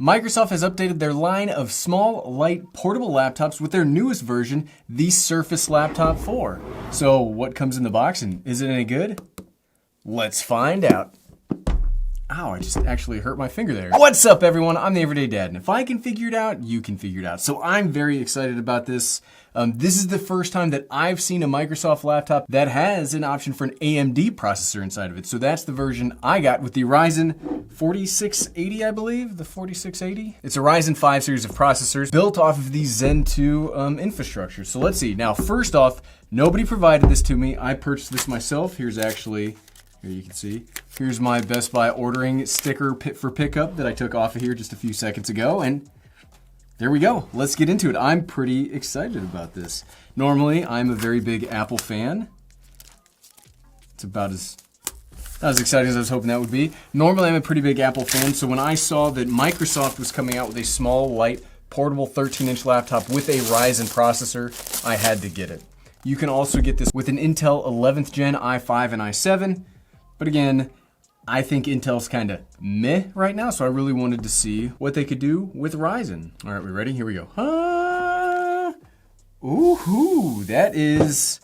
Microsoft has updated their line of small, light, portable laptops with their newest version, the Surface Laptop 4. So what comes in the box and is it any good? Let's find out. Ow, I just actually hurt my finger there. What's up, everyone? I'm the Everyday Dad, and if I can figure it out, you can figure it out. So I'm very excited about this. This is the first time that I've seen a Microsoft laptop that has an option for an AMD processor inside of it. So that's the version I got with the Ryzen 4680, I believe, the 4680. It's a Ryzen 5 series of processors built off of the Zen 2 infrastructure. So let's see. Now, first off, nobody provided this to me. I purchased this myself. Here's actually... Here you can see, here's my Best Buy ordering sticker for pickup that I took off of here just a few seconds ago, and there we go. Let's get into it. I'm pretty excited about this. Normally, I'm a very big Apple fan. It's about not as exciting as I was hoping that would be. Normally, I'm a pretty big Apple fan, so when I saw that Microsoft was coming out with a small, light, portable 13-inch laptop with a Ryzen processor, I had to get it. You can also get this with an Intel 11th Gen i5 and i7. But again, I think Intel's kind of meh right now, so I really wanted to see what they could do with Ryzen. All right, we ready? Here we go. Ooh, that is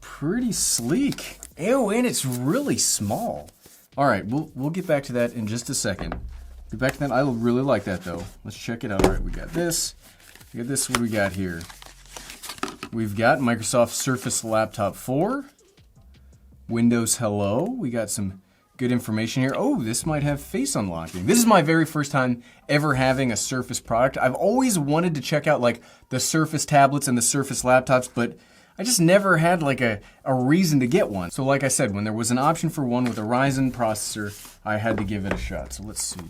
pretty sleek. Ew, and it's really small. All right, we'll get back to that in just a second. Get back to that. I really like that though. Let's check it out. All right, we got this. We got this. What do we got here? We've got Microsoft Surface Laptop 4. Windows Hello. We got some good information here. Oh, this might have face unlocking. This is my very first time ever having a Surface product. I've always wanted to check out like the Surface tablets and the Surface laptops, but I just never had like a reason to get one. So like I said, when there was an option for one with a Ryzen processor, I had to give it a shot. So let's see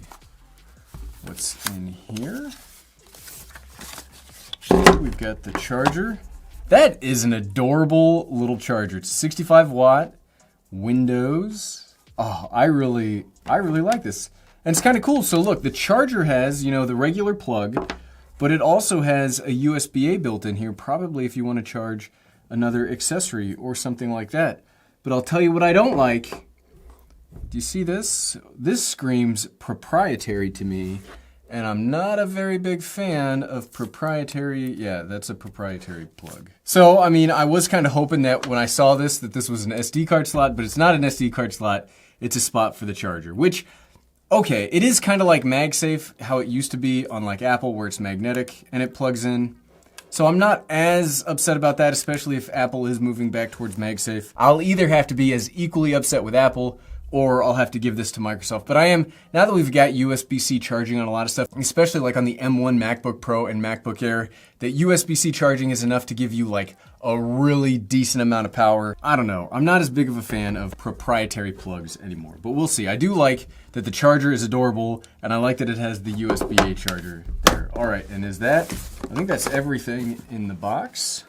what's in here. We've got the charger. That is an adorable little charger. It's 65 watt. Windows. Oh, I really like this. And it's kind of cool. So look, the charger has, you know, the regular plug, but it also has a USB-A built in here, probably if you want to charge another accessory or something like that. But I'll tell you what I don't like. Do you see this? This screams proprietary to me, and I'm not a very big fan of proprietary. Yeah, that's a proprietary plug. So, I mean, I was kind of hoping that when I saw this, that this was an SD card slot, but it's not an SD card slot. It's a spot for the charger, which, okay, it is kind of like MagSafe, how it used to be on like Apple, where it's magnetic and it plugs in. So I'm not as upset about that, especially if Apple is moving back towards MagSafe. I'll either have to be as equally upset with Apple or I'll have to give this to Microsoft. But I am, now that we've got USB-C charging on a lot of stuff, especially like on the M1 MacBook Pro and MacBook Air, that USB-C charging is enough to give you like a really decent amount of power. I don't know. I'm not as big of a fan of proprietary plugs anymore, but we'll see. I do like that the charger is adorable, and I like that it has the USB-A charger there. All right, and is that, I think that's everything in the box.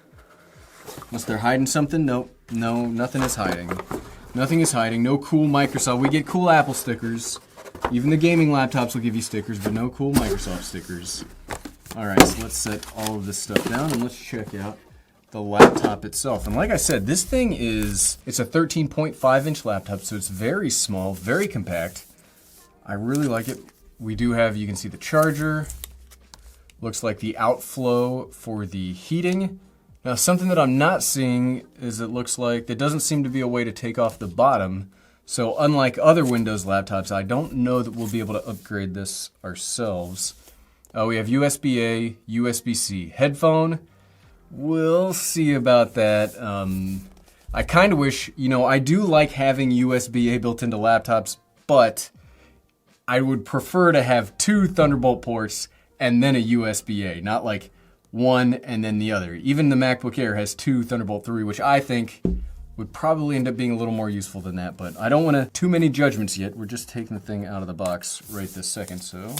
Unless they're hiding something. Nope, no, nothing is hiding. Nothing is hiding. No cool Microsoft. We get cool Apple stickers. Even the gaming laptops will give you stickers, but no cool Microsoft stickers. All right, so let's set all of this stuff down and let's check out the laptop itself. And like I said, this thing is, it's a 13.5-inch laptop, so it's very small, very compact. I really like it. We do have, you can see the charger. Looks like the outflow for the heating. Now, something that I'm not seeing is it looks like there doesn't seem to be a way to take off the bottom. So unlike other Windows laptops, I don't know that we'll be able to upgrade this ourselves. We have USB-A, USB-C headphone. We'll see about that. I kind of wish, you know, I do like having USB-A built into laptops, but I would prefer to have 2 Thunderbolt ports and then a USB-A, not like one and then the other. Even the MacBook Air has 2 Thunderbolt 3, which I think would probably end up being a little more useful than that, but I don't want to too many judgments yet. We're just taking the thing out of the box right this second, so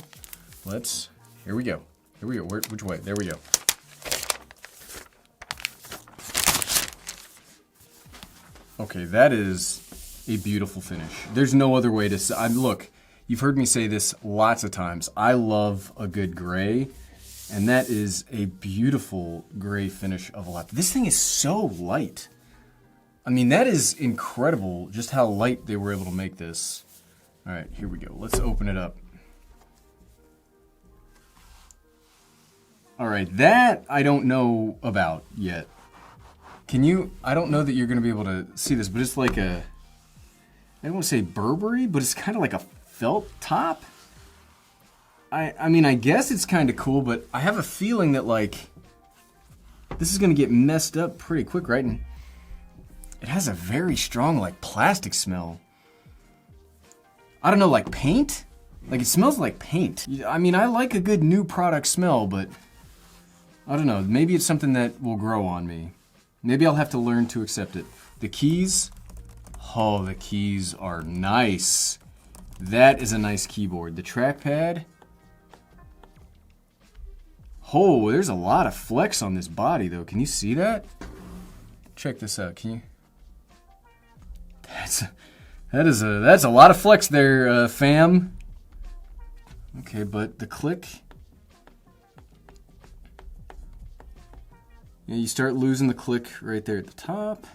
here we go. Here we go. Which way? There we go. Okay, that is a beautiful finish. There's no other way to say. Look, you've heard me say this lots of times. I love a good gray. And that is a beautiful gray finish of a laptop. This thing is so light. I mean, that is incredible just how light they were able to make this. All right, here we go. Let's open it up. All right, that I don't know about yet. Can you? I don't know that you're going to be able to see this, but it's like a, I don't want to say Burberry, but it's kind of like a felt top. I mean, I guess it's kind of cool, but I have a feeling that like this is going to get messed up pretty quick, right? And it has a very strong like plastic smell. I don't know, like paint? Like it smells like paint. I mean, I like a good new product smell, but I don't know. Maybe it's something that will grow on me. Maybe I'll have to learn to accept it. The keys. Oh, the keys are nice. That is a nice keyboard. The trackpad. Oh, there's a lot of flex on this body, though. Can you see that? Check this out. Can you? That's a lot of flex there, fam. Okay, but the click. Yeah, you start losing the click right there at the top,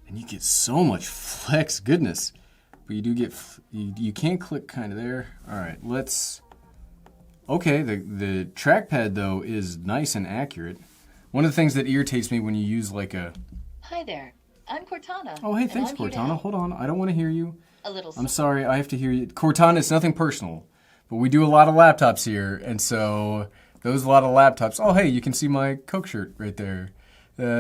and you get so much flex. Goodness, but you do get you can click kind of there. All right, let's. Okay, the trackpad, though, is nice and accurate. One of the things that irritates me when you use like a... Hi there, I'm Cortana. Oh, hey, thanks, Cortana. Hold on, I don't want to hear you. A little... I'm sorry, I have to hear you. Cortana, it's nothing personal, but we do a lot of laptops here, and so those a lot of laptops... Oh, hey, you can see my Coke shirt right there.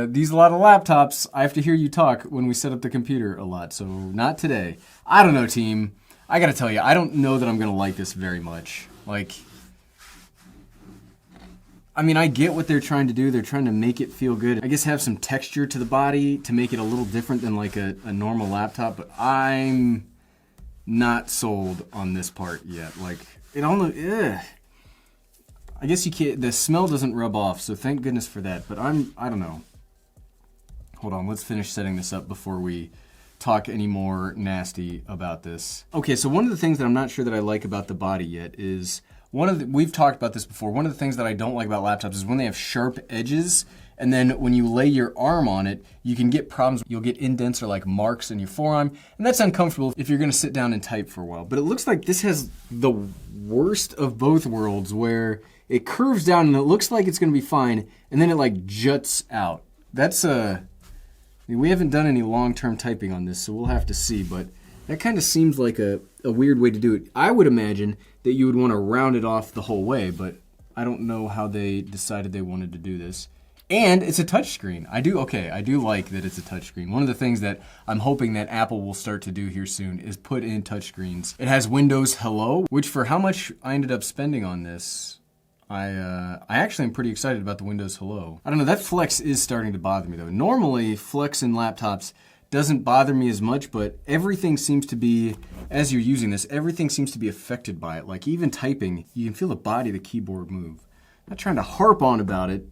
These a lot of laptops, I have to hear you talk when we set up the computer a lot, so not today. I don't know, team. I gotta tell you, I don't know that I'm gonna like this very much. Like... I mean, I get what they're trying to do. They're trying to make it feel good. I guess have some texture to the body to make it a little different than like a normal laptop, but I'm not sold on this part yet. Like, it almost, I guess you can't, the smell doesn't rub off, so thank goodness for that, but I don't know. Hold on, let's finish setting this up before we talk any more nasty about this. Okay, so one of the things that I'm not sure that I like about the body yet is, we've talked about this before, one of the things that I don't like about laptops is when they have sharp edges, and then when you lay your arm on it, you can get problems. You'll get indents or like marks in your forearm, and that's uncomfortable if you're gonna sit down and type for a while. But it looks like this has the worst of both worlds, where it curves down and it looks like it's gonna be fine, and then it like juts out. That's we haven't done any long-term typing on this, so we'll have to see, but that kind of seems like a weird way to do it. I would imagine that you would want to round it off the whole way, but I don't know how they decided they wanted to do this. And it's a touchscreen. I do like that it's a touchscreen. One of the things that I'm hoping that Apple will start to do here soon is put in touchscreens. It has Windows Hello, which for how much I ended up spending on this, I actually am pretty excited about the Windows Hello. I don't know, that flex is starting to bother me though. Normally, flex in laptops doesn't bother me as much, but everything seems to be, as you're using this, everything seems to be affected by it. Like even typing, you can feel the body of the keyboard move. I'm not trying to harp on about it,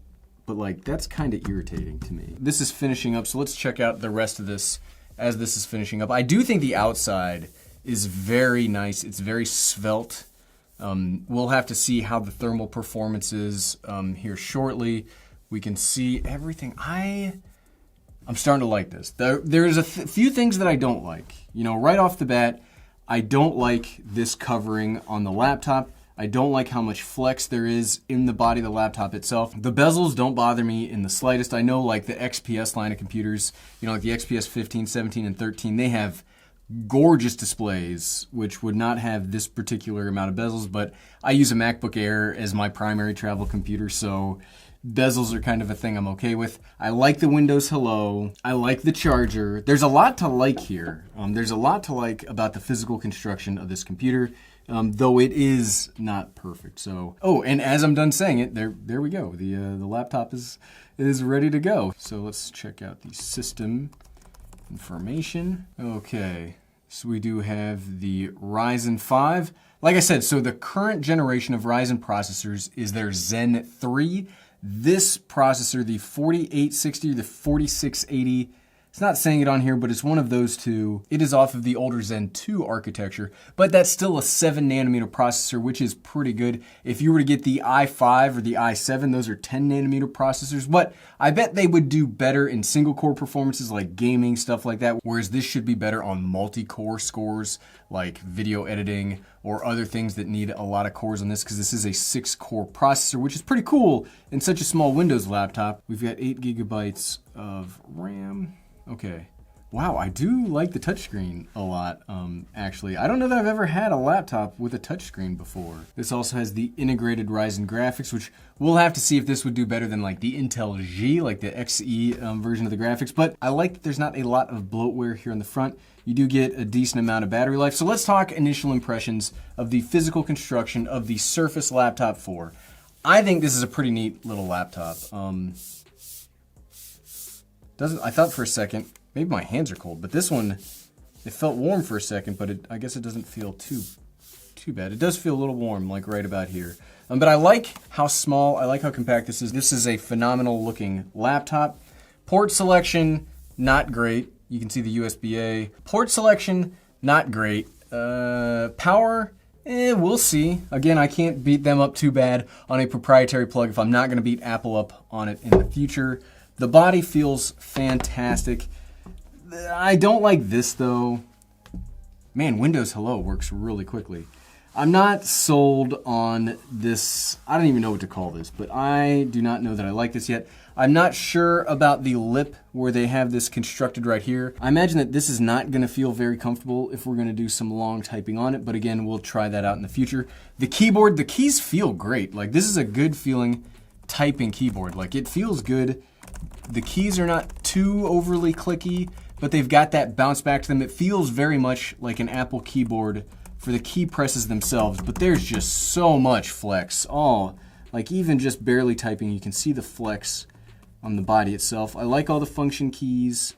but like that's kind of irritating to me. This is finishing up, so let's check out the rest of this as this is finishing up. I do think the outside is very nice. It's very svelte. We'll have to see how the thermal performance is here shortly. We can see everything. I'm starting to like this. There's a few things that I don't like. You know, right off the bat, I don't like this covering on the laptop. I don't like how much flex there is in the body of the laptop itself. The bezels don't bother me in the slightest. I know like the XPS line of computers, you know, like the XPS 15, 17, and 13, they have gorgeous displays, which would not have this particular amount of bezels, but I use a MacBook Air as my primary travel computer, so bezels are kind of a thing I'm okay with. I like the Windows Hello. I like the charger. There's a lot to like here. There's a lot to like about the physical construction of this computer, though it is not perfect. So, oh, and as I'm done saying it, there we go. The laptop is ready to go. So let's check out the system information. Okay, so we do have the Ryzen 5. Like I said, so the current generation of Ryzen processors is their Zen 3. This processor, the 4860 or the 4680, It's not saying it on here, but it's one of those two. It is off of the older Zen 2 architecture, but that's still a 7nm processor, which is pretty good. If you were to get the i5 or the i7, those are 10nm processors, but I bet they would do better in single core performances like gaming, stuff like that, whereas this should be better on multi-core scores like video editing or other things that need a lot of cores on this, because this is a 6-core processor, which is pretty cool in such a small Windows laptop. We've got 8 GB of RAM. Okay. Wow, I do like the touchscreen a lot, actually. I don't know that I've ever had a laptop with a touchscreen before. This also has the integrated Ryzen graphics, which we'll have to see if this would do better than like the Intel G, like the XE version of the graphics. But I like that there's not a lot of bloatware here in the front. You do get a decent amount of battery life. So let's talk initial impressions of the physical construction of the Surface Laptop 4. I think this is a pretty neat little laptop. I thought for a second, maybe my hands are cold, but this one, it felt warm for a second, but I guess it doesn't feel too bad. It does feel a little warm, like right about here. But I like how small, I like how compact this is. This is a phenomenal looking laptop. Port selection, not great. You can see the USB-A. Port selection, not great. Power, we'll see. Again, I can't beat them up too bad on a proprietary plug if I'm not gonna beat Apple up on it in the future. The body feels fantastic. I don't like this though. Man, Windows Hello works really quickly. I'm not sold on this. I don't even know what to call this, but I do not know that I like this yet. I'm not sure about the lip where they have this constructed right here. I imagine that this is not gonna feel very comfortable if we're gonna do some long typing on it, but again, we'll try that out in the future. The keyboard, the keys feel great. Like this is a good feeling typing keyboard. Like it feels good. The keys are not too overly clicky, but they've got that bounce back to them. It feels very much like an Apple keyboard for the key presses themselves, but there's just so much flex. Oh, like even just barely typing, you can see the flex on the body itself. I like all the function keys.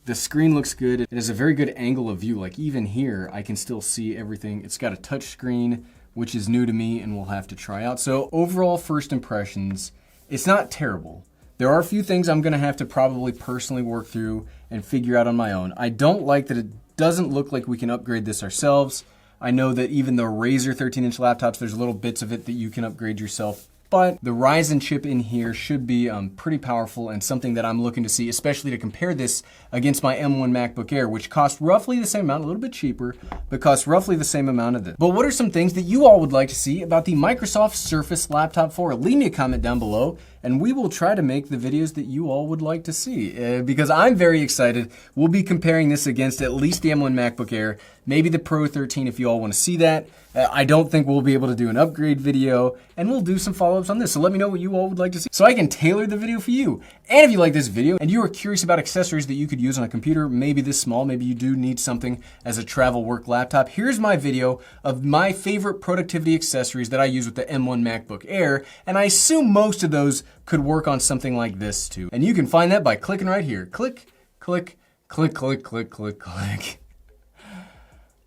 The screen looks good. It has a very good angle of view. Like even here, I can still see everything. It's got a touch screen, which is new to me and we'll have to try out. So overall first impressions, it's not terrible. There are a few things I'm gonna have to probably personally work through and figure out on my own. I don't like that it doesn't look like we can upgrade this ourselves. I know that even the Razer 13-inch laptops, there's little bits of it that you can upgrade yourself. But the Ryzen chip in here should be pretty powerful and something that I'm looking to see, especially to compare this against my M1 MacBook Air, which costs roughly the same amount, a little bit cheaper, but costs roughly the same amount of this. But what are some things that you all would like to see about the Microsoft Surface Laptop 4? Leave me a comment down below, and we will try to make the videos that you all would like to see, because I'm very excited. We'll be comparing this against at least the M1 MacBook Air, maybe the Pro 13 if you all want to see that. I don't think we'll be able to do an upgrade video, and we'll do some follow-ups on this. So let me know what you all would like to see so I can tailor the video for you. And if you like this video and you are curious about accessories that you could use on a computer, maybe this small, maybe you do need something as a travel work laptop, here's my video of my favorite productivity accessories that I use with the M1 MacBook Air, and I assume most of those could work on something like this too. And you can find that by clicking right here. Click, click, click, click, click, click, click.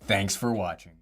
Thanks for watching.